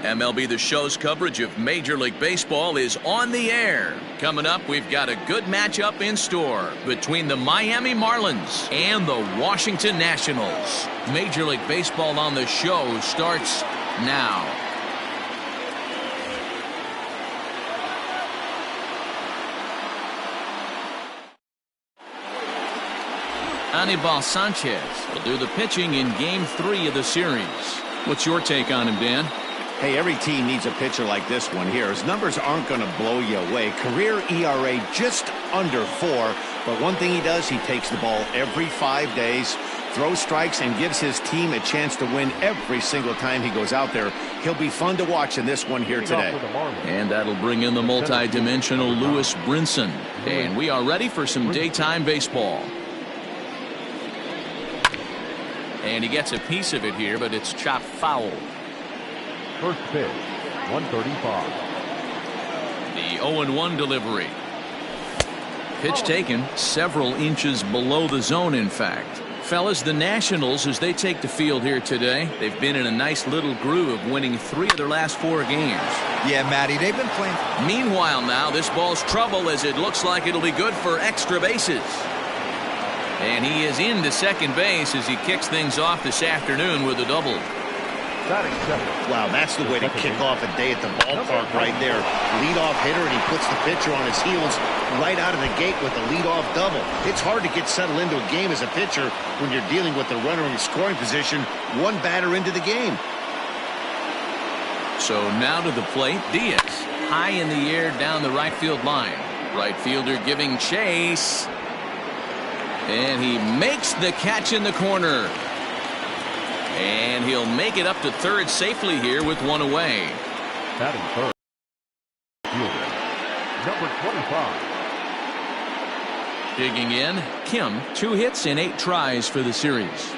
MLB The Show's coverage of Major League Baseball is on the air. Coming up, we've got a good matchup in store between the Miami Marlins and the Washington Nationals. Major League Baseball on the Show starts now. Anibal Sanchez will do the pitching in Game 3 of the series. What's your take on him, Dan? Hey, every team needs a pitcher like this one here. His numbers aren't going to blow you away. Career ERA just under 4. But one thing he does, he takes the ball every 5 days, throws strikes, and gives his team a chance to win every single time he goes out there. He'll be fun to watch in this one here today. And that'll bring in the multi-dimensional Lewis Brinson. And we are ready for some daytime baseball. And he gets a piece of it here, but it's chopped foul. First pitch, 135. The 0-1 delivery. Pitch taken several inches below the zone, in fact. Fellas, the Nationals, as they take the field here today, they've been in a nice little groove, winning 3 of their last 4 games. Yeah, Matty, they've been playing. Meanwhile now, this ball's trouble as it looks like it'll be good for extra bases. And he is into second base as he kicks things off this afternoon with a double. Wow, that's the way to kick off a day at the ballpark right there. Leadoff hitter, and he puts the pitcher on his heels right out of the gate with a leadoff double. It's hard to get settled into a game as a pitcher when you're dealing with the runner in scoring position, one batter into the game. So now to the plate, Diaz. High in the air down the right field line. Right fielder giving chase. And he makes the catch in the corner. And he'll make it up to third safely here with one away. Batting third, number 25. Digging in, Kim, 2 hits in 8 tries for the series.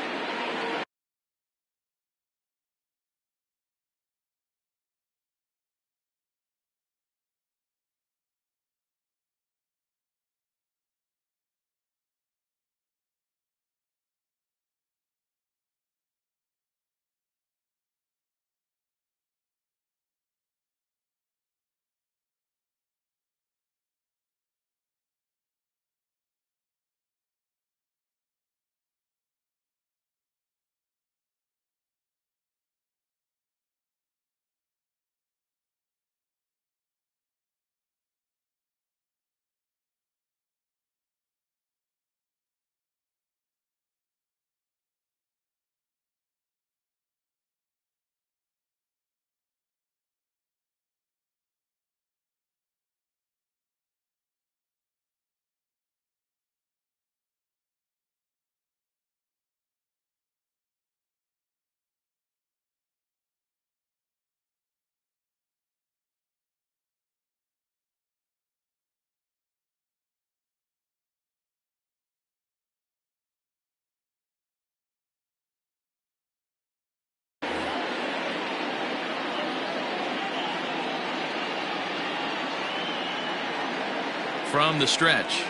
From the stretch.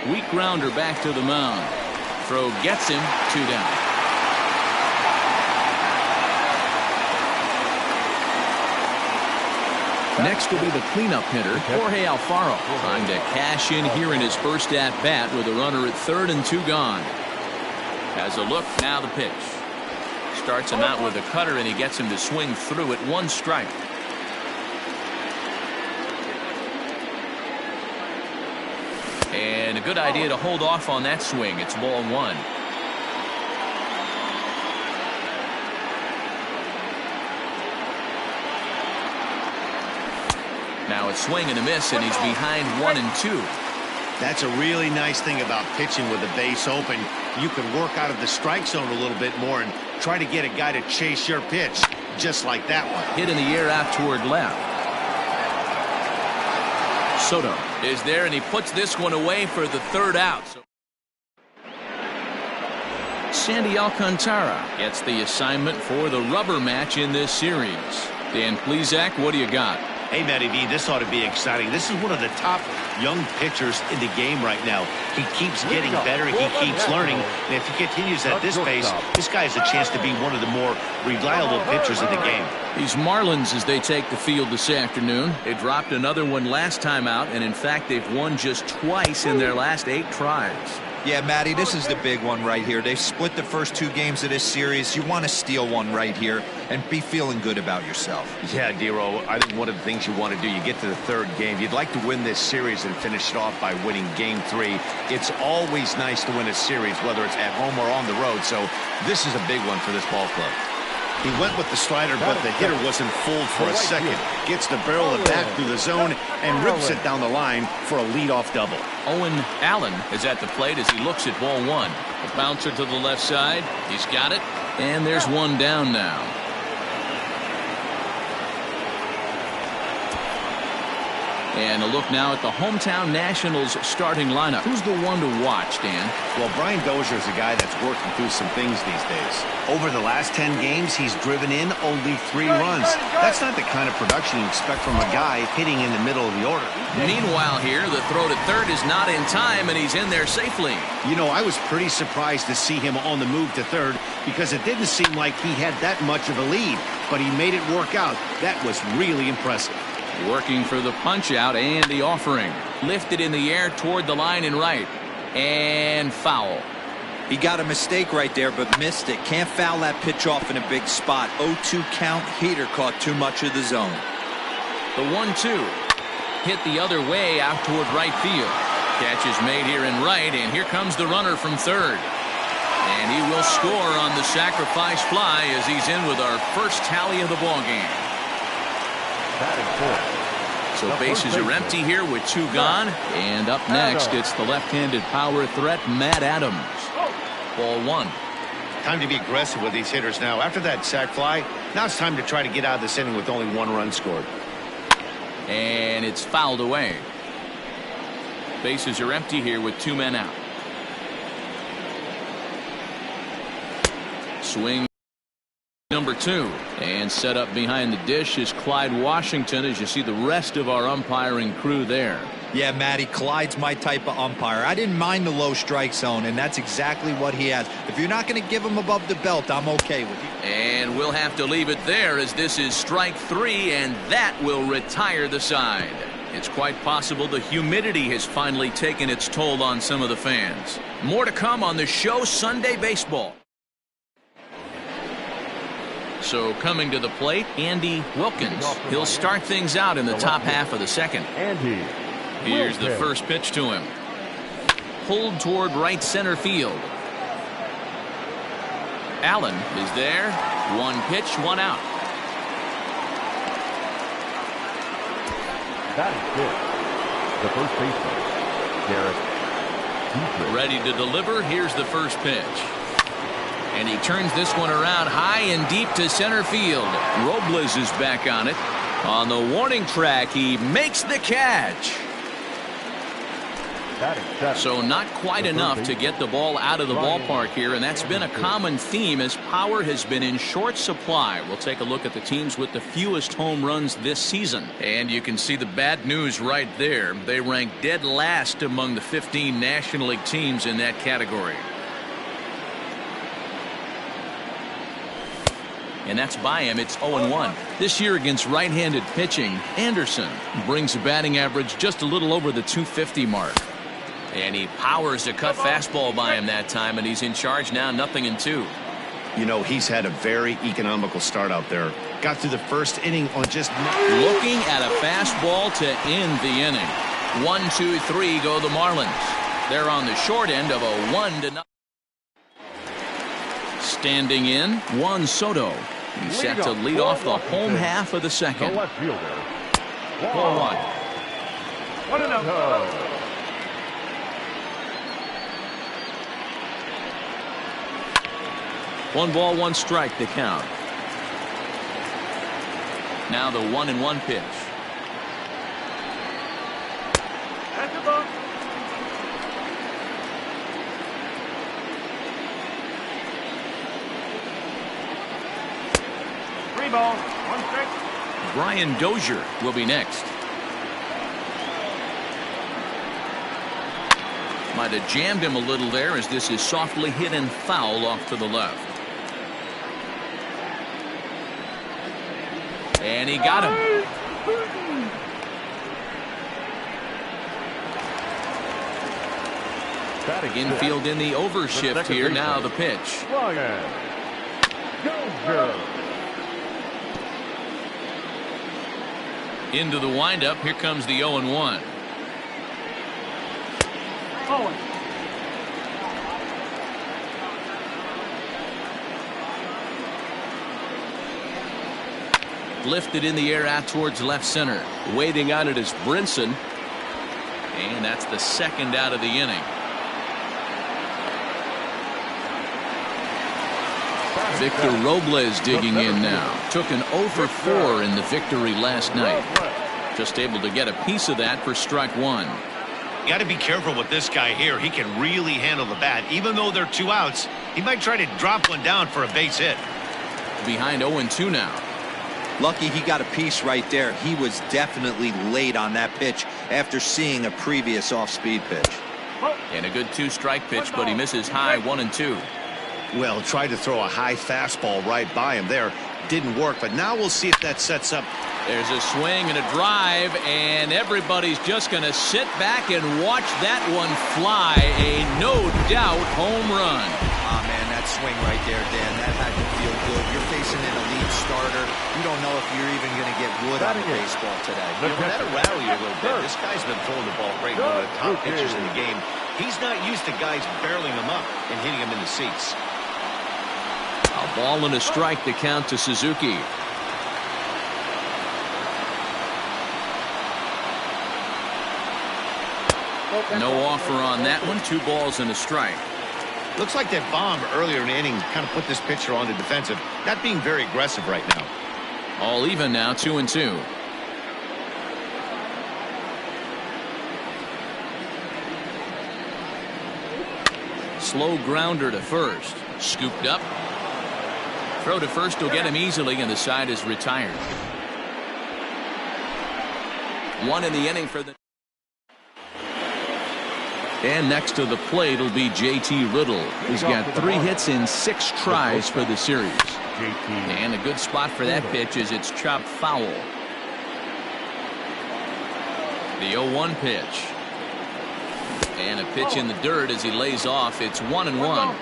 Weak grounder back to the mound. Throw gets him, 2 down. Next will be the cleanup hitter, Jorge Alfaro. Trying to cash in here in his first at-bat with a runner at third and 2 gone. Has a look, now the pitch. Starts him out with a cutter, and he gets him to swing through at 1 strike. And a good idea to hold off on that swing. It's ball 1. Now a swing and a miss, and he's behind 1 and 2. That's a really nice thing about pitching with the base open. You can work out of the strike zone a little bit more and try to get a guy to chase your pitch, just like that one. Hit in the air out toward left. Soto is there, and he puts this one away for the 3rd out. Sandy Alcantara gets the assignment for the rubber match in this series. Dan Plesac, what do you got? Hey, Matty V, this ought to be exciting. This is one of the top young pitchers in the game right now. He keeps getting better. He keeps learning. And if he continues at this pace, this guy has a chance to be one of the more reliable pitchers in the game. These Marlins, as they take the field this afternoon, they dropped another one last time out, and in fact, they've won just twice in their last 8 tries. Yeah, Matty, this is the big one right here. They've split the first 2 games of this series. You want to steal one right here and be feeling good about yourself. Yeah, Dero, I think one of the things you want to do, you get to the 3rd game, you'd like to win this series and finish it off by winning game 3. It's always nice to win a series, whether it's at home or on the road, so this is a big one for this ball club. He went with the slider, but the hitter wasn't fooled for a second. Gets the barrel of the bat through the zone and rips it down the line for a leadoff double. Owen Allen is at the plate as he looks at ball 1. A bouncer to the left side. He's got it. And there's one down now. And a look now at the hometown Nationals starting lineup. Who's the one to watch, Dan? Well, Brian Dozier is a guy that's working through some things these days. Over the last 10 games, he's driven in only 3 runs. That's not the kind of production you expect from a guy hitting in the middle of the order. Meanwhile here, the throw to third is not in time, and he's in there safely. You know, I was pretty surprised to see him on the move to third because it didn't seem like he had that much of a lead, but he made it work out. That was really impressive. Working for the punch out and the offering. Lifted in the air toward the line and right. And foul. He got a mistake right there, but missed it. Can't foul that pitch off in a big spot. 0-2 count. Heater caught too much of the zone. The 1-2. Hit the other way out toward right field. Catch is made here in right, and here comes the runner from third. And he will score on the sacrifice fly as he's in with our first tally of the ball game. So bases are empty here with 2 gone. And up next, it's the left-handed power threat, Matt Adams. Ball 1. Time to be aggressive with these hitters now. After that sac fly, now it's time to try to get out of this inning with only 1 run scored. And it's fouled away. Bases are empty here with 2 men out. Swing. Number 2, and set up behind the dish is Clyde Washington as you see the rest of our umpiring crew there. Yeah, Matty, Clyde's my type of umpire. I didn't mind the low strike zone, and that's exactly what he has. If you're not going to give him above the belt, I'm okay with you. And we'll have to leave it there as this is strike 3, and that will retire the side. It's quite possible the humidity has finally taken its toll on some of the fans. More to come on the show Sunday Baseball. So coming to the plate, Andy Wilkins. He'll start things out in the top half of the second. Here's the first pitch to him. Pulled toward right center field. Allen is there. 1 pitch, 1 out. That is good. The first baseman, Derek. Ready to deliver. Here's the first pitch. And he turns this one around high and deep to center field. Robles is back on it. On the warning track, he makes the catch. So not quite enough to get the ball out of the ballpark here, and that's been a common theme as power has been in short supply. We'll take a look at the teams with the fewest home runs this season. And you can see the bad news right there. They rank dead last among the 15 National League teams in that category. And that's by him. It's 0-1. This year against right-handed pitching, Anderson brings a batting average just a little over the 250 mark. And he powers a cut fastball by him that time, and he's in charge now, 0-2. You know, he's had a very economical start out there. Got through the first inning on just... Looking at a fastball to end the inning. 1, 2, 3 go the Marlins. They're on the short end of a 1-0. Standing in, Juan Soto. He's set to lead off the home half of the second. The left fielder. Ball 1. 1-0. 1 ball, 1 strike to count. Now the 1-1 pitch. Ball, 1 strike. Brian Dozier will be next. Might have jammed him a little there as this is softly hit and foul off to the left. And he got him. Infield in the overshift here. Now the pitch. Into the windup. Here comes the 0-1. Lifted in the air out towards left center. Waiting on it is Brinson. And that's the second out of the inning. Victor Robles digging in now. Took an 0 for 4 in the victory last night. Just able to get a piece of that for strike one. Got to be careful with this guy here. He can really handle the bat. Even though they're 2 outs, he might try to drop one down for a base hit. Behind 0-2 now. Lucky he got a piece right there. He was definitely late on that pitch after seeing a previous off-speed pitch. And a good 2-strike pitch, but he misses high 1-2. Well, tried to throw a high fastball right by him there. Didn't work, but now we'll see if that sets up. There's a swing and a drive, and everybody's just going to sit back and watch that one fly. A no-doubt home run. Ah, man, that swing right there, Dan, that had to feel good. You're facing an elite starter. You don't know if you're even going to get wood on the baseball today. You know, that'll rally you a little bit. This guy's been throwing the ball great, one of the top pitchers in the game. He's not used to guys barreling him up and hitting him in the seats. A ball and a strike to count to Suzuki. No offer on that one. 2 balls and a strike. Looks like that bomb earlier in the inning kind of put this pitcher on the defensive. Not being very aggressive right now. All even now, 2-2. Slow grounder to first. Scooped up. Throw to first will get him easily, and the side is retired. 1 in the inning for the. And next to the plate will be J.T. Riddle. He's got 3 hits in 6 tries for the series. And a good spot for that pitch is it's chopped foul. The 0-1 pitch. And a pitch in the dirt as he lays off. It's 1-1.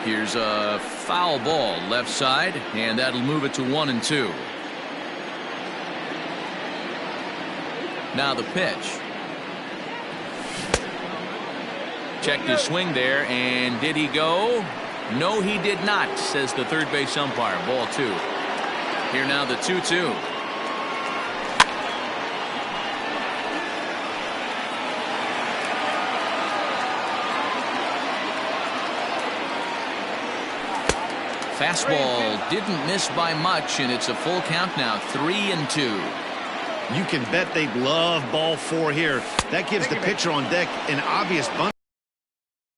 Here's a foul ball left side, and that'll move it to 1-2. Now the pitch. Checked his swing there, and did he go? No, he did not, says the third base umpire. Ball 2. Here now the 2-2. Fastball didn't miss by much, and it's a full count now. 3-2. You can bet they love ball 4 here. That gives the pitcher on deck an obvious bunt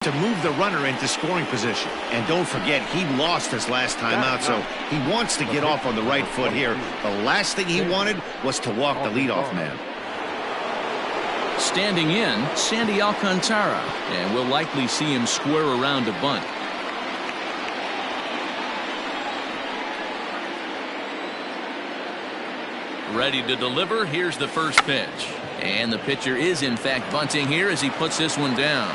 to move the runner into scoring position. And don't forget, he lost his last time out, so he wants to get off on the right foot here. The last thing he wanted was to walk the leadoff man. Standing in, Sandy Alcantara, and we'll likely see him square around a bunt. Ready to deliver. Here's the first pitch. And the pitcher is in fact bunting here as he puts this one down.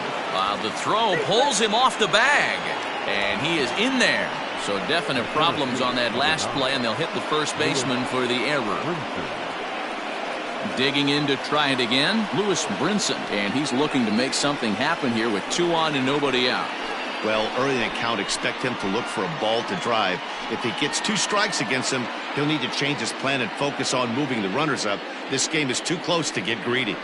The throw pulls him off the bag. And he is in there. So definite problems on that last play, and they'll hit the first baseman for the error. Digging in to try it again, Lewis Brinson. And he's looking to make something happen here with 2 on and nobody out. Well, early in the count, expect him to look for a ball to drive. If he gets 2 strikes against him, he'll need to change his plan and focus on moving the runners up. This game is too close to get greedy.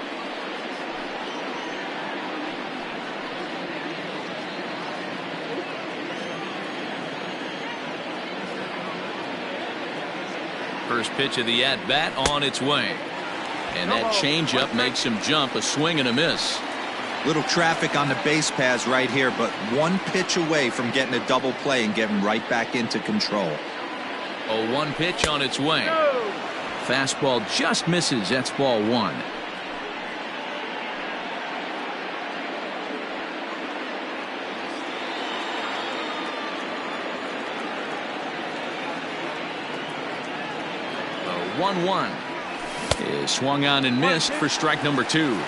First pitch of the at-bat on its way. And that changeup makes him jump. A swing and a miss. Little traffic on the base paths right here, but one pitch away from getting a double play and getting right back into control. Oh, one pitch on its way. Fastball just misses. That's ball one. The 1-1 is swung on and missed for strike number two.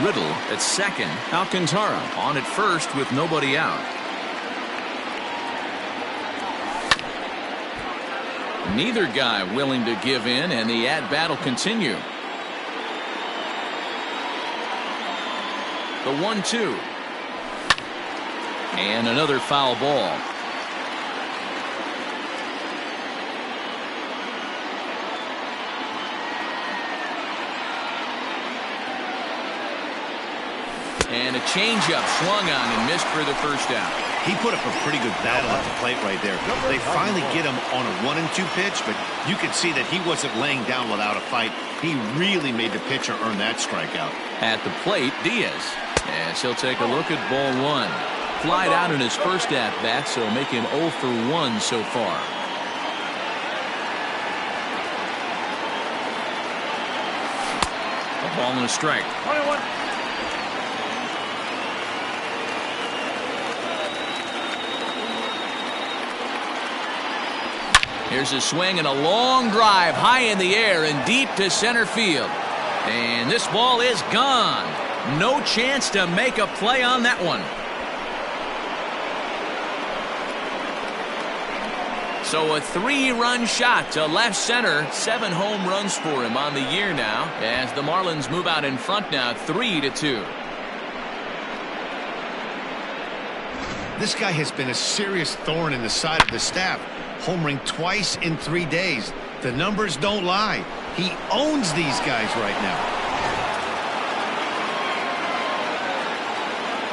Riddle at second. Alcantara on at first with nobody out. Neither guy willing to give in, and the at-bat will continue. The 1-2. And another foul ball. And a changeup swung on and missed for the first out. He put up a pretty good battle at the plate right there. They finally get him on a 1-2 pitch, but you could see that he wasn't laying down without a fight. He really made the pitcher earn that strikeout. At the plate, Diaz. As he'll take a look at ball one. Flied out in his first at-bat, so making 0 for 1 so far. A ball and a strike. 21. Here's a swing and a long drive high in the air and deep to center field. And this ball is gone. No chance to make a play on that one. So a 3-run shot to left center. 7 home runs for him on the year now, as the Marlins move out in front now 3-2. This guy has been a serious thorn in the side of the staff. Homering twice in 3 days. The numbers don't lie. He owns these guys right now.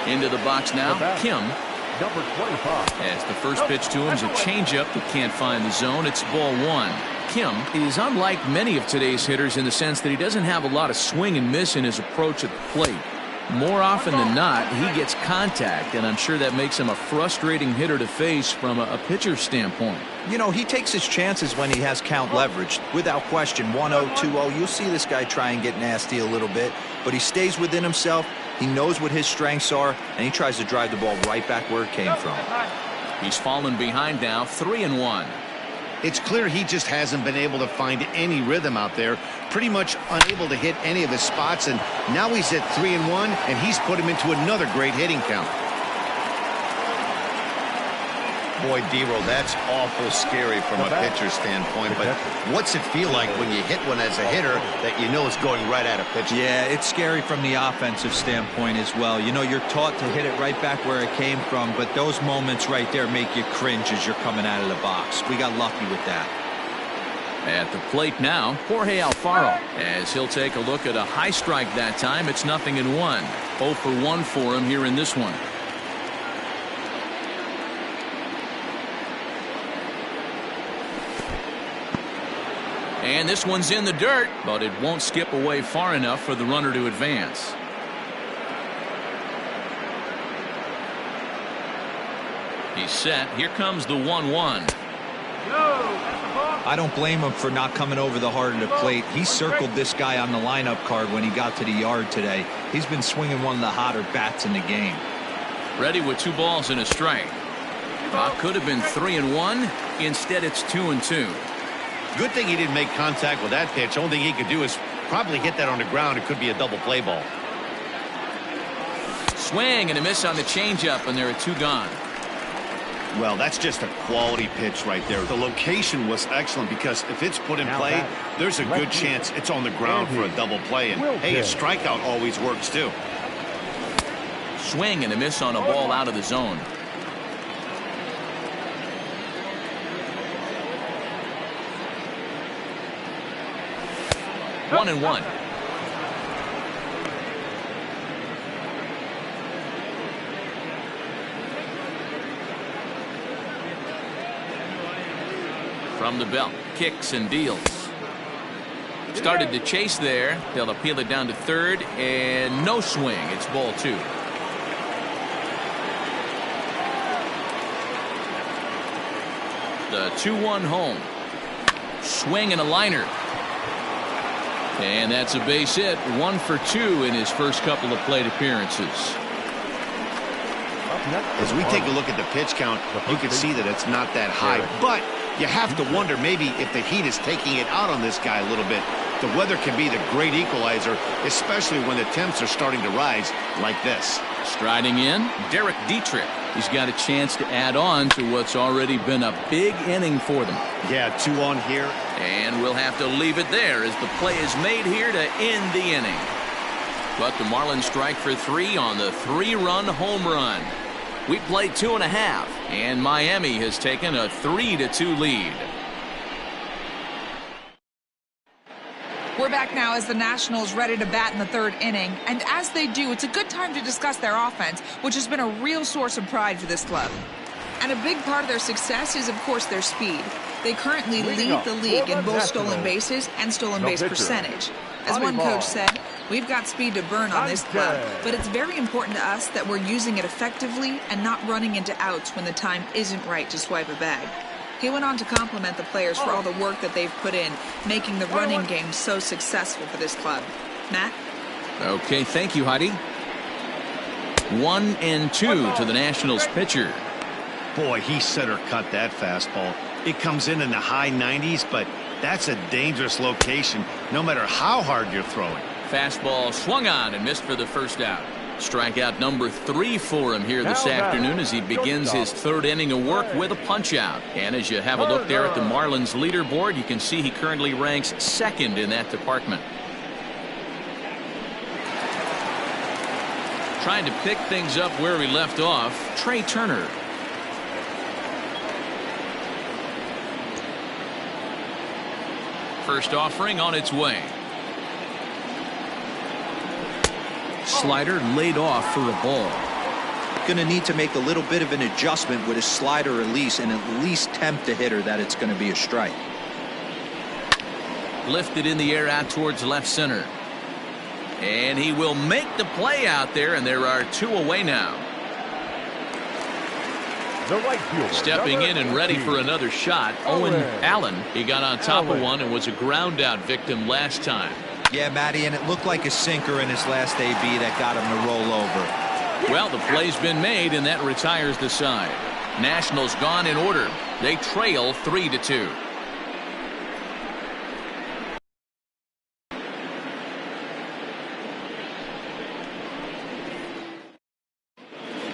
Into the box now, Kim. Number 25. As the first pitch to him is a changeup that can't find the zone. It's ball one. Kim is unlike many of today's hitters in the sense that he doesn't have a lot of swing and miss in his approach at the plate. More often than not, he gets contact, and I'm sure that makes him a frustrating hitter to face from a pitcher's standpoint. You know, he takes his chances when he has count leverage. Without question, 1-0, 2-0, you'll see this guy try and get nasty a little bit, but he stays within himself. He knows what his strengths are, and he tries to drive the ball right back where it came from. He's fallen behind now, 3-1. It's clear he just hasn't been able to find any rhythm out there. Pretty much unable to hit any of his spots, and now he's at 3-1, and he's put him into another great hitting count. Boy, D-Roll, that's awful scary from a pitcher's standpoint, but what's it feel like when you hit one as a hitter that you know is going right at a pitcher? Yeah, it's scary from the offensive standpoint as well. You know, you're taught to hit it right back where it came from, but those moments right there make you cringe as you're coming out of the box. We got lucky with that. At the plate now, Jorge Alfaro, as he'll take a look at a high strike that time. It's 0-1. 0 for 1 for him here in this one. And this one's in the dirt, but it won't skip away far enough for the runner to advance. He's set. Here comes the 1-1. I don't blame him for not coming over the heart of the plate. He circled this guy on the lineup card when he got to the yard today. He's been swinging one of the hotter bats in the game. Ready with 2 balls and a strike. Could have been 3-1. Instead, it's 2-2. Good thing he didn't make contact with that pitch. Only thing he could do is probably hit that on the ground. It could be a double play ball. Swing and a miss on the changeup, and there are 2 gone. Well, that's just a quality pitch right there. The location was excellent because if it's put in play, there's a good chance it's on the ground for a double play. And hey, a strikeout always works too. Swing and a miss on a ball out of the zone. One and one. From the belt, kicks and deals. Started to chase there. They'll appeal it down to third, and no swing. It's ball 2. The 2-1 home. Swing and a liner. And that's a base hit. 1 for 2 in his first couple of plate appearances. As we take a look at the pitch count, you can see that it's not that high. But you have to wonder maybe if the heat is taking it out on this guy a little bit. The weather can be the great equalizer, especially when the temps are starting to rise like this. Striding in, Derek Dietrich. He's got a chance to add on to what's already been a big inning for them. Yeah, 2 on here. And we'll have to leave it there as the play is made here to end the inning. But the Marlins strike for 3 on the 3-run home run. We played 2.5, and Miami has taken a 3-2 lead. We're back now as the Nationals ready to bat in the 3rd inning. And as they do, it's a good time to discuss their offense, which has been a real source of pride for this club. And a big part of their success is, of course, their speed. They currently lead the league in both stolen bases and stolen base percentage. As one coach said, we've got speed to burn on this club, but it's very important to us that we're using it effectively and not running into outs when the time isn't right to swipe a bag. He went on to compliment the players for all the work that they've put in, making the running game so successful for this club. Matt? Okay, thank you, Heidi. 1-2 to the Nationals pitcher. Boy, he center cut that fastball. It comes in the high 90s, but that's a dangerous location no matter how hard you're throwing. Fastball swung on and missed for the first out. Strikeout number 3 for him here this afternoon as he begins his 3rd inning of work with a punch out. And as you have a look there at the Marlins leaderboard, you can see he currently ranks 2nd in that department. Trying to pick things up where we left off, Trey Turner. First offering on its way. Slider laid off for a ball. Going to need to make a little bit of an adjustment with his slider release and at least tempt the hitter that it's going to be a strike. Lifted in the air out towards left center. And he will make the play out there, and there are 2 away now. The right fielder, stepping in and ready for another shot, Owen Allen. He got on top of one and was a ground out victim last time. Yeah, Matty, and it looked like a sinker in his last AB that got him to roll over. Well, the play's been made, and that retires the side. Nationals gone in order. They trail 3-2.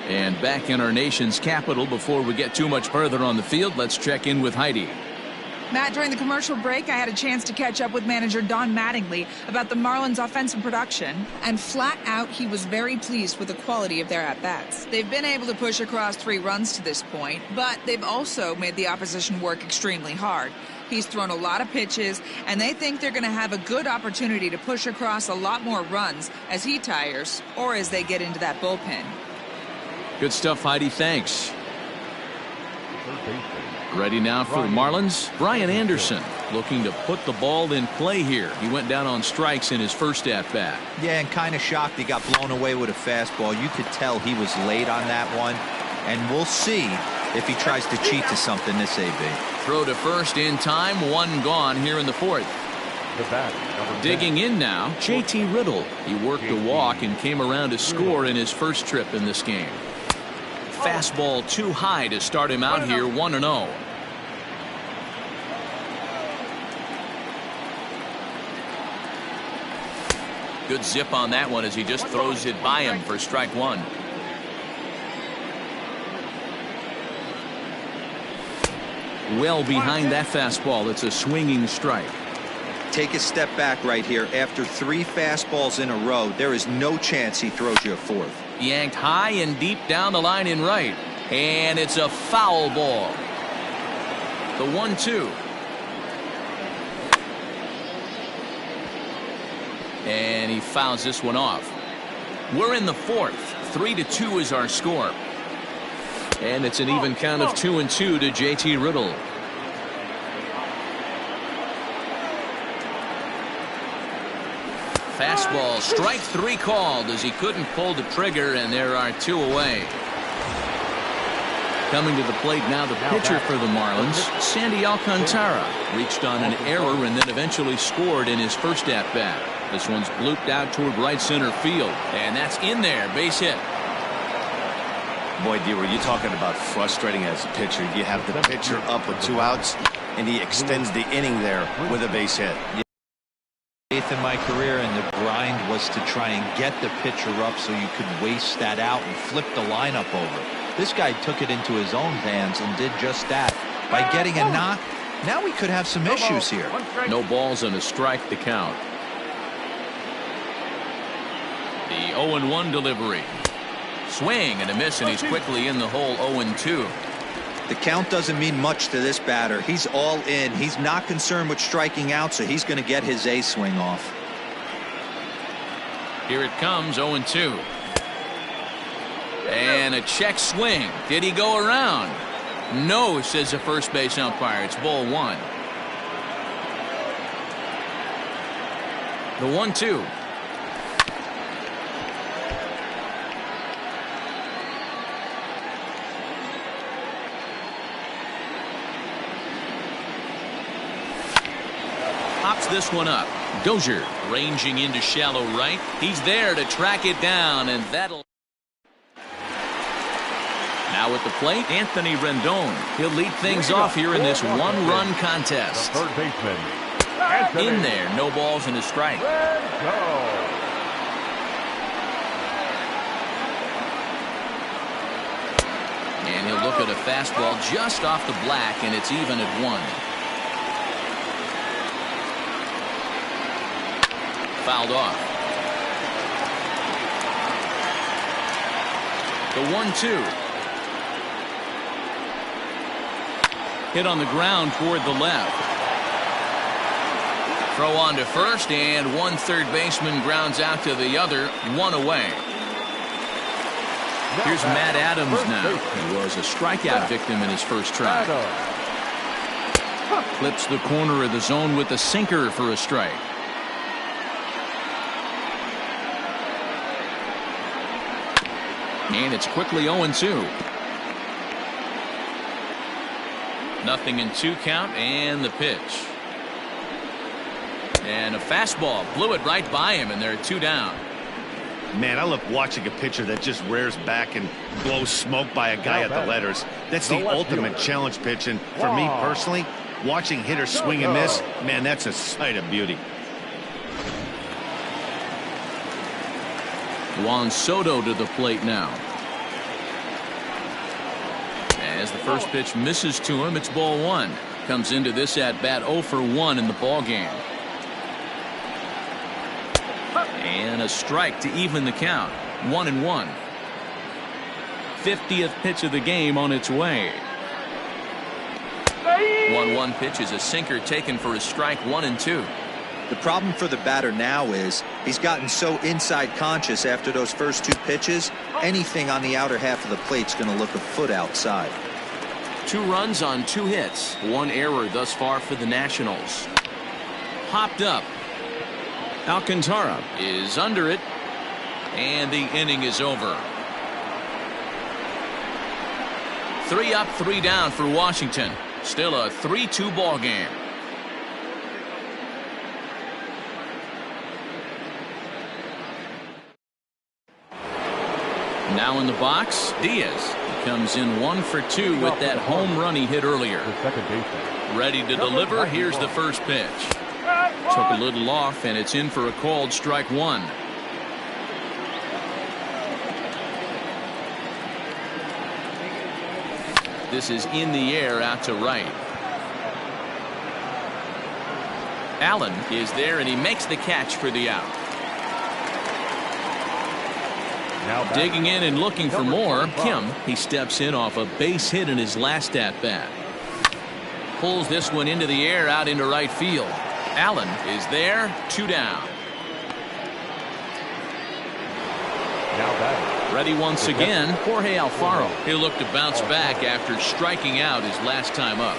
And back in our nation's capital, before we get too much further on the field, let's check in with Heidi. Matt, during the commercial break, I had a chance to catch up with manager Don Mattingly about the Marlins' offensive production, and flat out, he was very pleased with the quality of their at-bats. They've been able to push across 3 runs to this point, but they've also made the opposition work extremely hard. He's thrown a lot of pitches, and they think they're going to have a good opportunity to push across a lot more runs as he tires or as they get into that bullpen. Good stuff, Heidi. Thanks. Ready now for the Marlins. Brian Anderson looking to put the ball in play here. He went down on strikes in his first at-bat. Yeah, and kind of shocked he got blown away with a fastball. You could tell he was late on that one. And we'll see if he tries to cheat to something this AB. Throw to first in time. 1 gone here in the 4th. Digging in now, JT Riddle. He worked a walk and came around to score in his first trip in this game. Fastball too high to start him out here, 1-0. Good zip on that one as he just throws it by him for strike 1. Well behind that fastball. It's a swinging strike. Take a step back right here. After 3 fastballs in a row, there is no chance he throws you a 4th. Yanked high and deep down the line in right. And it's a foul ball. The 1-2. And he fouls this one off. We're in the 4th. 3-2 is our score. And it's an even count of 2-2 to JT Riddle. Fastball, strike 3 called as he couldn't pull the trigger, and there are 2 away. Coming to the plate now, the pitcher for the Marlins, Sandy Alcantara, reached on an error and then eventually scored in his first at-bat. This one's blooped out toward right center field, and that's in there, base hit. Boy, D, were you talking about frustrating as a pitcher? You have the pitcher up with 2 outs, and he extends the inning there with a base hit. Eighth in my career, and the grind was to try and get the pitcher up so you could waste that out and flip the lineup over. This guy took it into his own hands and did just that. By getting a knock, now we could have some issues here. No balls and a strike to count. The 0-1 delivery. Swing and a miss, and he's quickly in the hole. 0-2. The count doesn't mean much to this batter. He's all in. He's not concerned with striking out, so he's going to get his A swing off. Here it comes, 0-2. And a check swing. Did he go around? No, says the first base umpire. It's ball 1. The 1-2. Pops this one up. Dozier ranging into shallow right. He's there to track it down, and that'll... Now at the plate, Anthony Rendon. He'll lead things off here in this 1-run contest. Third baseman. In there, no balls and a strike. And he'll look at a fastball just off the black, and it's even at 1. Fouled off. The 1-2. Hit on the ground toward the left. Throw on to first, and one third baseman grounds out to the other. 1 away. Here's Matt Adams now. He was a strikeout victim in his first try. Clips the corner of the zone with a sinker for a strike. And it's quickly 0-2. Nothing in 2 count, and the pitch. And a fastball blew it right by him, and there are 2 down. Man, I love watching a pitcher that just rears back and blows smoke by a guy at the letters. That's the ultimate challenge pitch, and for me personally, watching hitters swing and miss, man, that's a sight of beauty. Juan Soto to the plate now. As the first pitch misses to him, it's ball 1. Comes into this at bat 0 for 1 in the ball game. And a strike to even the count. 1-1. 50th pitch of the game on its way. 1-1 pitch is a sinker taken for a strike. 1-2. The problem for the batter now is he's gotten so inside conscious after those first 2 pitches. Anything on the outer half of the plate's going to look a foot outside. 2 runs on 2 hits. 1 error thus far for the Nationals. Hopped up. Alcantara is under it, and the inning is over. 3 up, 3 down for Washington. Still a 3-2 ball game. Now in the box, Diaz comes in 1 for 2 with that home run he hit earlier. Ready to deliver. Here's the first pitch. Took a little off, and it's in for a called strike 1. This is in the air out to right. Allen is there, and he makes the catch for the out. Digging in and looking for more. Kim, he steps in off a base hit in his last at bat. Pulls this one into the air out into right field. Allen is there. 2 down. Ready once again. Jorge Alfaro. He'll look to bounce back after striking out his last time up.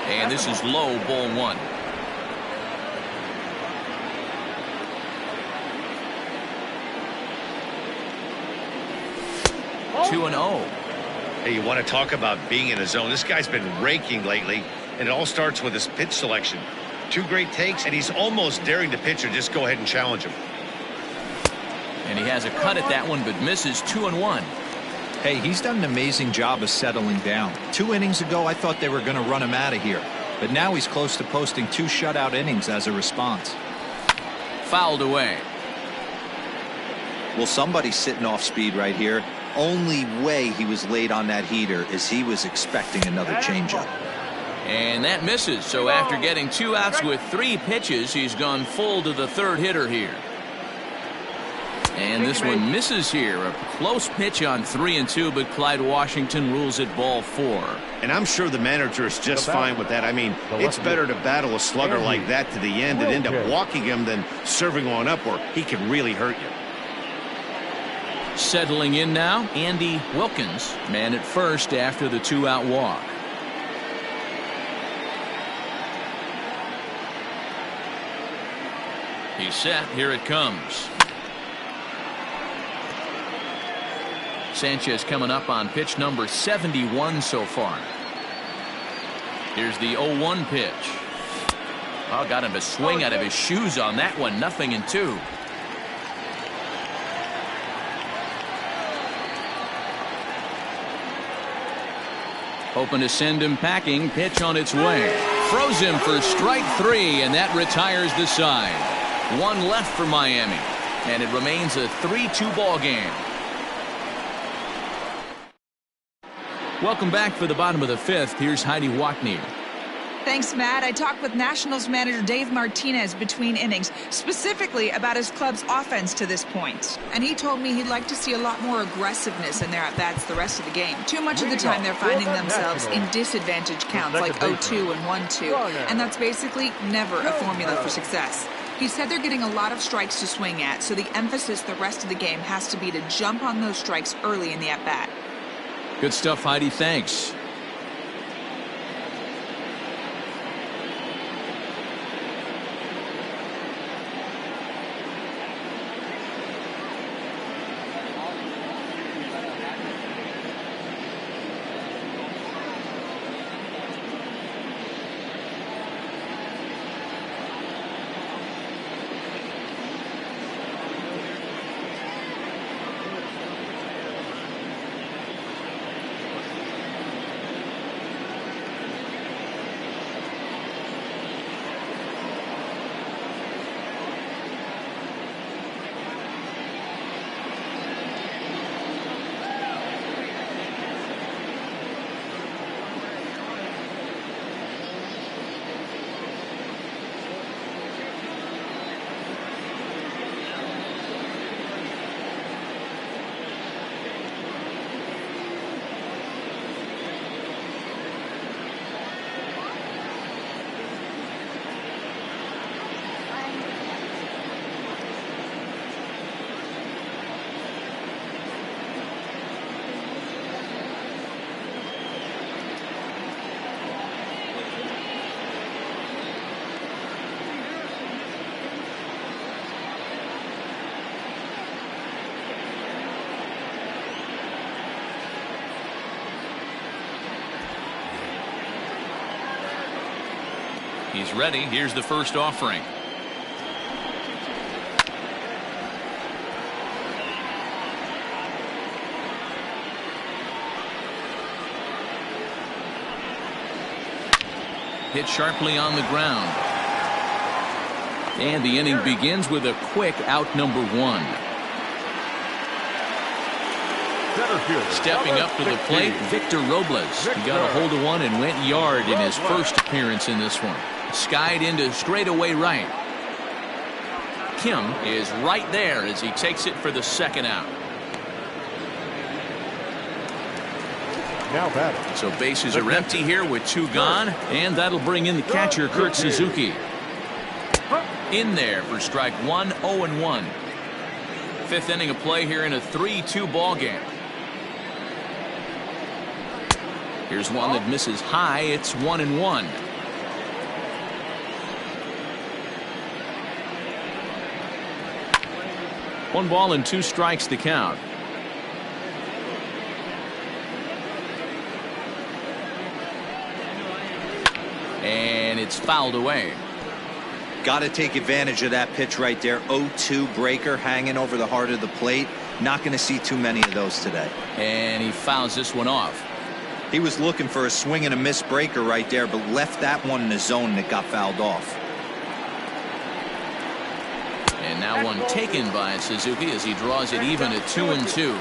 And this is low, ball 1. 2-0. Hey, you want to talk about being in a zone? This guy's been raking lately, and it all starts with his pitch selection. 2 great takes, and he's almost daring the pitcher just go ahead and challenge him. And he has a cut at that one, but misses. 2-1. Hey, he's done an amazing job of settling down. 2 innings ago, I thought they were going to run him out of here. But now he's close to posting 2 shutout innings as a response. Fouled away. Well, somebody's sitting off speed right here. Only way he was late on that heater is he was expecting another changeup. And that misses. So after getting 2 outs with 3 pitches, he's gone full to the 3rd hitter here. And this one misses here. A close pitch on 3-2, but Clyde Washington rules it ball 4. And I'm sure the manager is just fine with that. I mean, it's better to battle a slugger like that to the end and end up walking him than serving on up where he can really hurt you. Settling in now, Andy Wilkins, man at first after the 2-out walk. He's set. Here it comes. Sanchez coming up on pitch number 71 so far. Here's the 0-1 pitch. Oh, got him to swing out of his shoes on that one. 0-2. Hoping to send him packing. Pitch on its way. Throws him for strike 3, and that retires the side. 1 left for Miami, and it remains a 3-2 ball game. Welcome back for the bottom of the 5th. Here's Heidi Wackney. Thanks, Matt. I talked with Nationals manager Dave Martinez between innings, specifically about his club's offense to this point. And he told me he'd like to see a lot more aggressiveness in their at-bats the rest of the game. Too much of the time they're finding themselves in disadvantage counts like 0-2 and 1-2, and that's basically never a formula for success. He said they're getting a lot of strikes to swing at, so the emphasis the rest of the game has to be to jump on those strikes early in the at-bat. Good stuff, Heidi. Thanks. He's ready. Here's the first offering. Hit sharply on the ground. And the inning begins with a quick out number 1. Stepping up to the plate, Victor Robles. He got a hold of one and went yard in his first appearance in this one. Skied into straightaway right. Kim is right there as he takes it for the second out. Now batting. So bases are empty here with 2 gone, and that'll bring in the catcher Kurt Suzuki. In there for strike 1, 0-1. 5th inning of play here in a 3-2 ball game. Here's one that misses high. It's 1-1. One ball and 2 strikes to count. and it's fouled away. Got to take advantage of that pitch right there. 0-2 breaker hanging over the heart of the plate. Not going to see too many of those today. And he fouls this one off. He was looking for a swing and a miss breaker right there, but left that one in the zone that got fouled off. And now one taken by Suzuki as he draws it even at 2-2.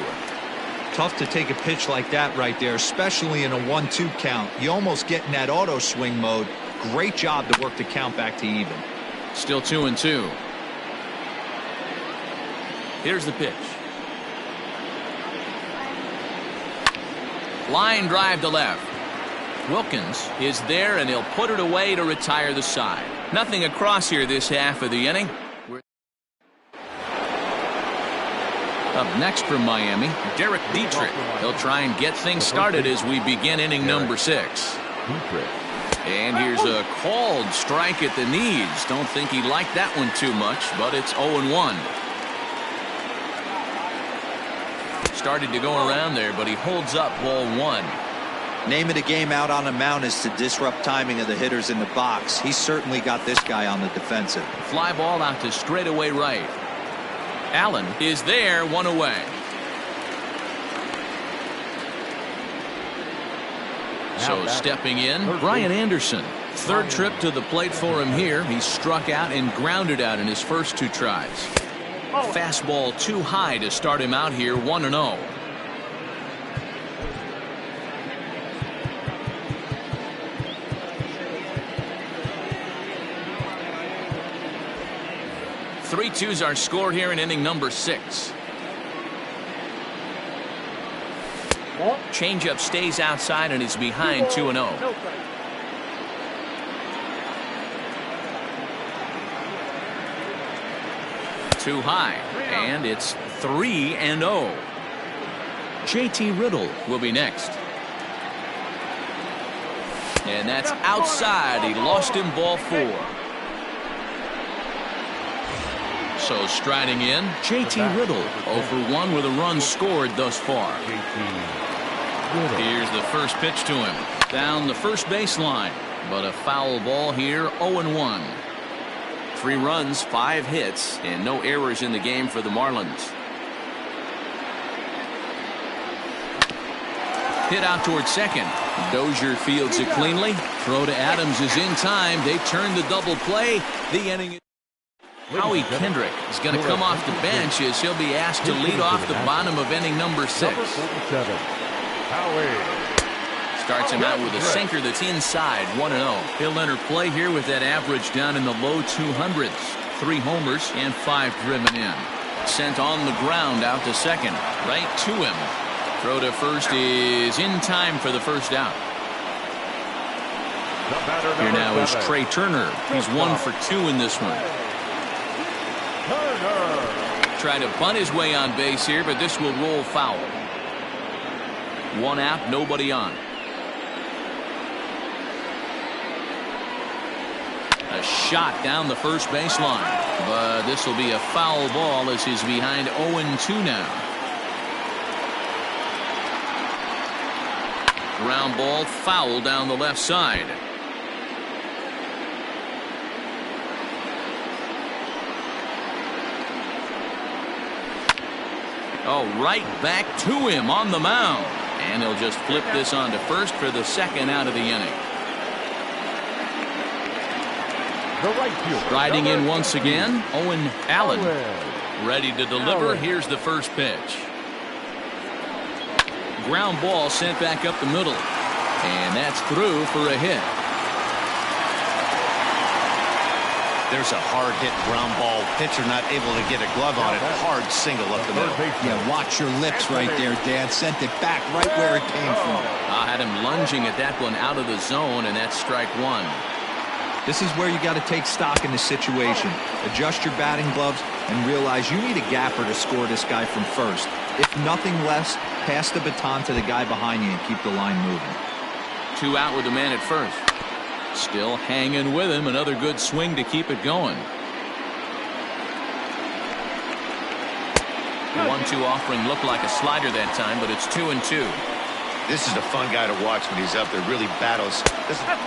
Tough to take a pitch like that right there, especially in a 1-2 count. You almost get in that auto swing mode. Great job to work the count back to even. Still 2-2. Here's the pitch. Line drive to left. Wilkins is there, and he'll put it away to retire the side. Nothing across here this half of the inning. Up next from Miami, Derek Dietrich. He'll try and get things started as we begin inning number 6. And here's a called strike at the knees. Don't think he liked that one too much, but it's 0-1. Started to go around there, but he holds up ball 1. Name of the game out on the mound is to disrupt timing of the hitters in the box. He's certainly got this guy on the defensive. Fly ball out to straightaway right. Allen is there, 1 away. So stepping in, Brian Anderson. Third trip to the plate for him here. He struck out and grounded out in his first 2 tries. Fastball too high to start him out here, 1-0. Three twos are scored here in inning number 6. Changeup stays outside and is behind 2-0. Too high, and it's 3-0. JT Riddle will be next. And that's outside. He lost him ball 4. So striding in, JT Riddle 0 for 1 with a run scored thus far. Here's the first pitch to him. Down the first baseline, but a foul ball here, 0-1. 3 runs, 5 hits, and no errors in the game for the Marlins. Hit out towards second. Dozier fields it cleanly. Throw to Adams is in time. They turn the double play. The inning. Howie Kendrick is going to come off the bench as he'll be asked to lead off the bottom of inning number 6. Starts him out with a sinker that's inside, 1-0. He'll enter play here with that average down in the low 200s. 3 homers and 5 driven in. Sent on the ground out to second. Right to him. Throw to first is in time for the first out. Here now is Trey Turner. He's 1 for 2 in this one. Try to bunt his way on base here, but this will roll foul. 1 out, nobody on. A shot down the first baseline, but this will be a foul ball as he's behind 0-2 now. Ground ball foul down the left side. Oh, right back to him on the mound. And he'll just flip this on to first for the second out of the inning. Riding in once again, Owen Allen. Ready to deliver. Here's the first pitch. Ground ball sent back up the middle. And that's through for a hit. There's a hard hit ground ball. Pitcher not able to get a glove on it. Hard single up the middle. Yeah, watch your lips right there, Dan. Sent it back right where it came from. I had him lunging at that one out of the zone, and that's strike 1. This is where you got to take stock in the situation. Adjust your batting gloves and realize you need a gapper to score this guy from first. If nothing less, pass the baton to the guy behind you and keep the line moving. 2 out with the man at first. Still hanging with him. Another good swing to keep it going. 1-2 offering looked like a slider that time, but it's 2-2. This is a fun guy to watch when he's up there. Really battles.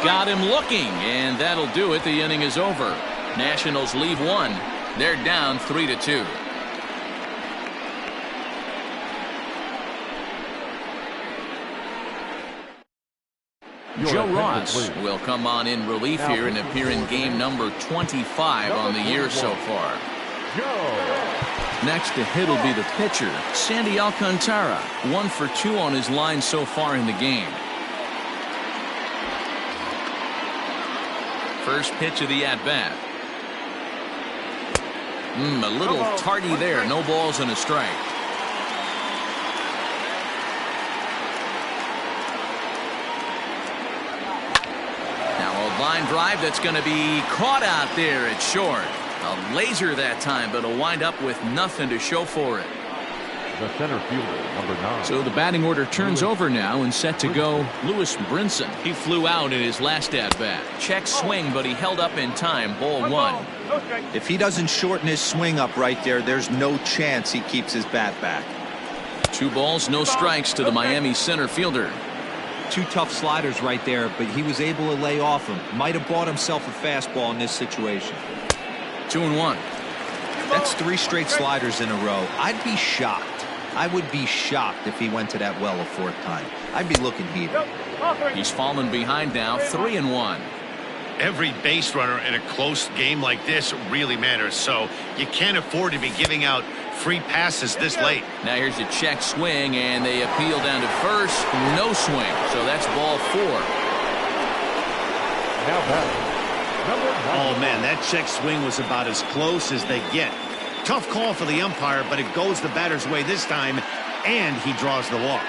Got him looking, and that'll do it. The inning is over. Nationals leave one. They're down 3-2. Joe Ross will come on in relief here and appear in game number 25 on the year so far. Next to hit will be the pitcher, Sandy Alcantara, 1 for 2 on his line so far in the game. First pitch of the at-bat. A little tardy there. No balls and a strike. Line drive that's going to be caught out there at short. A laser that time, but it'll wind up with nothing to show for it. The center fielder, number 9. So the batting order turns over now and set to go Lewis Brinson. He flew out in his last at-bat. Check swing, but he held up in time. Ball 1. If he doesn't shorten his swing up right there, there's no chance he keeps his bat back. 2 balls, no strikes to the Miami center fielder. 2 tough sliders right there, but he was able to lay off him. Might have bought himself a fastball in this situation. 2-1. That's 3 straight sliders in a row. I'd be shocked. I would be shocked if he went to that well a 4th time. I'd be looking heated. He's fallen behind now, 3-1. Every base runner in a close game like this really matters, so you can't afford to be giving out free passes this late. Now here's a check swing, and they appeal down to first. No swing, so that's ball 4. Now batting. Oh, man, that check swing was about as close as they get. Tough call for the umpire, but it goes the batter's way this time, and he draws the walk.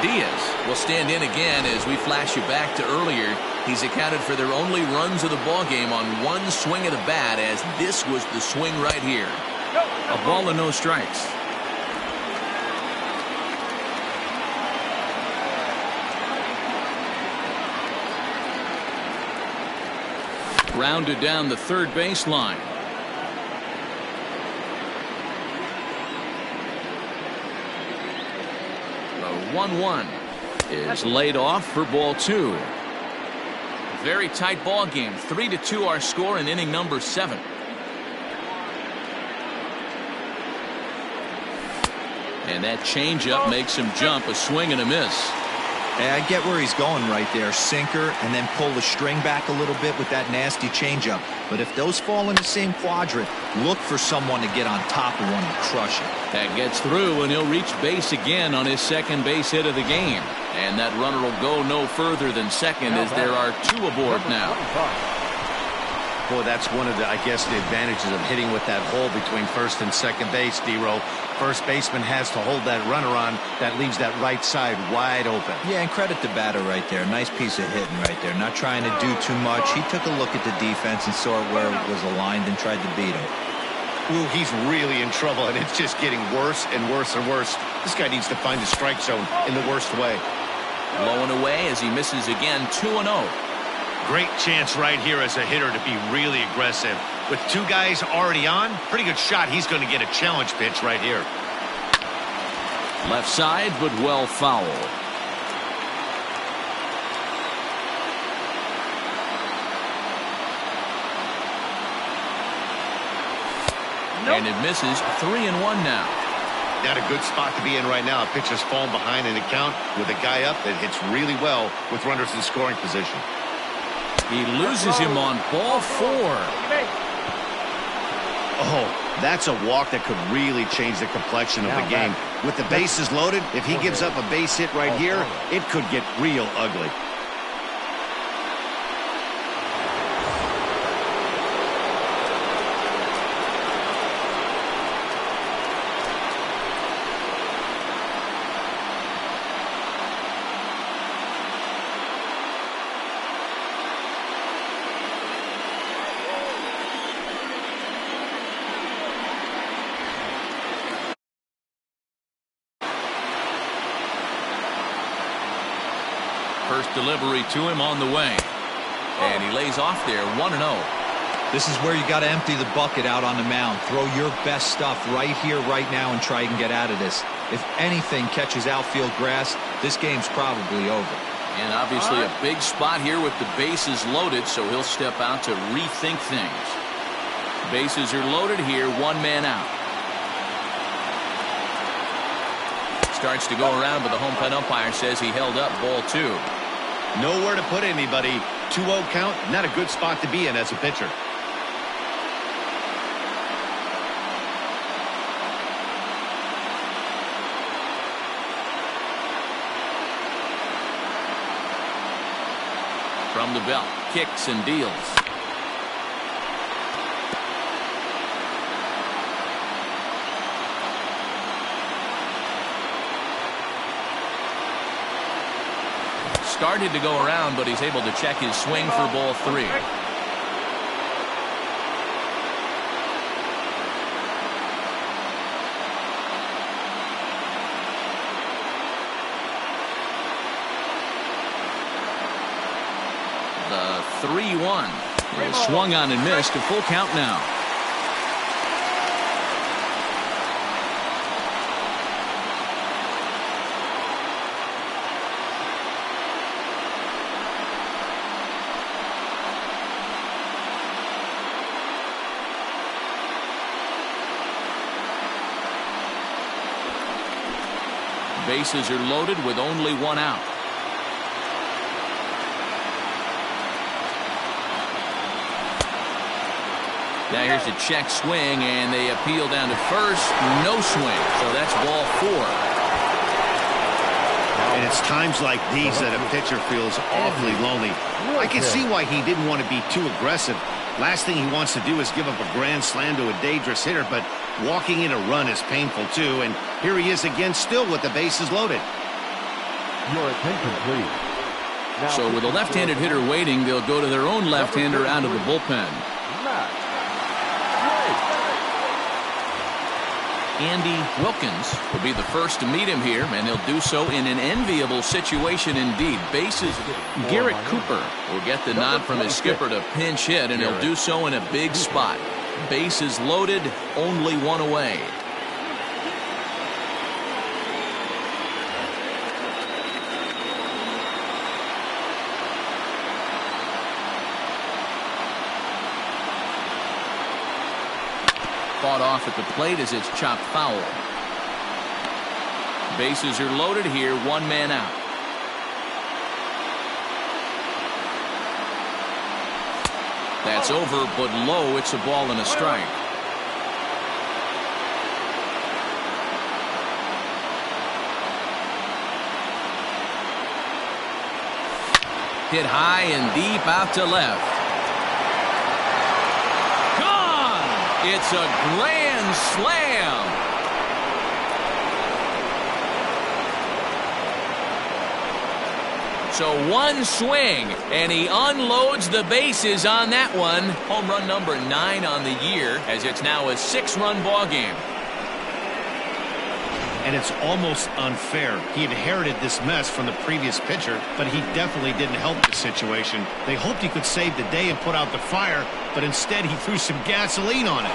Diaz will stand in again as we flash you back to earlier. He's accounted for their only runs of the ball game on 1 swing of the bat, as this was the swing right here. A ball and no strikes. Grounded down the third baseline. The 1-1 is laid off for ball 2. Very tight ball game. 3-2 our score in inning number 7. And that changeup makes him jump. A swing and a miss. Hey, I get where he's going right there. Sinker, and then pull the string back a little bit with that nasty changeup. But if those fall in the same quadrant, look for someone to get on top of one and crush it. That gets through, and he'll reach base again on his second base hit of the game. And that runner will go no further than second, as there are 2 aboard now. Boy, that's one of the, I guess, the advantages of hitting with that hole between first and second base, D-Row. First baseman has to hold that runner on. That leaves that right side wide open. Yeah, and credit the batter right there. Nice piece of hitting right there. Not trying to do too much. He took a look at the defense and saw where it was aligned and tried to beat him. Ooh, he's really in trouble, and it's just getting worse and worse and worse. This guy needs to find the strike zone in the worst way. Low and away as he misses again. 2-0. Great chance right here as a hitter to be really aggressive. With 2 guys already on, pretty good shot. He's going to get a challenge pitch right here. Left side, but well foul. And it misses. 3-1 now. Not a good spot to be in right now. A pitcher's falling behind in the count with a guy up that hits really well with runners in scoring position. He loses him on ball 4. Oh, that's a walk that could really change the complexion of the game. With the bases loaded, if he gives up a base hit right here, it could get real ugly. First delivery to him on the way. And he lays off there. 1-0. This is where you got to empty the bucket out on the mound. Throw your best stuff right here, right now, and try and get out of this. If anything catches outfield grass, this game's probably over. And obviously a big spot here with the bases loaded, so he'll step out to rethink things. Bases are loaded here, one man out. Starts to go around, but the home plate umpire says he held up ball 2. Nowhere to put anybody. 2-0 count, not a good spot to be in as a pitcher. From the belt, kicks and deals. Started to go around, but he's able to check his swing for ball 3. The 3-1 is swung on and missed. A full count now. Bases are loaded with only one out. Now here's a check swing, and they appeal down to first. No swing, so that's ball 4. And it's times like these that a pitcher feels awfully lonely. I can see why he didn't want to be too aggressive. Last thing he wants to do is give up a grand slam to a dangerous hitter, but walking in a run is painful too. And here he is again, still with the bases loaded. Your attention, please. Now, so with a left-handed hitter waiting, they'll go to their own left-hander out of the bullpen. Andy Wilkins will be the first to meet him here, and he'll do so in an enviable situation indeed. Bases. Garrett Cooper will get the nod from his skipper to pinch hit, and he'll do so in a big spot. Bases loaded, only one away. Fought off at the plate as it's chopped foul. Bases are loaded here, one man out. That's over, but low. It's a ball and a strike. Hit high and deep out to left. It's a grand slam. So one swing, and he unloads the bases on that one. Home run number 9 on the year, as it's now a 6-run ball game. And it's almost unfair. He inherited this mess from the previous pitcher, but he definitely didn't help the situation. They hoped he could save the day and put out the fire, but instead he threw some gasoline on it.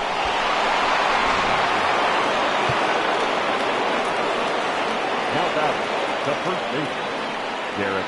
Now back, the first baseman, Derek.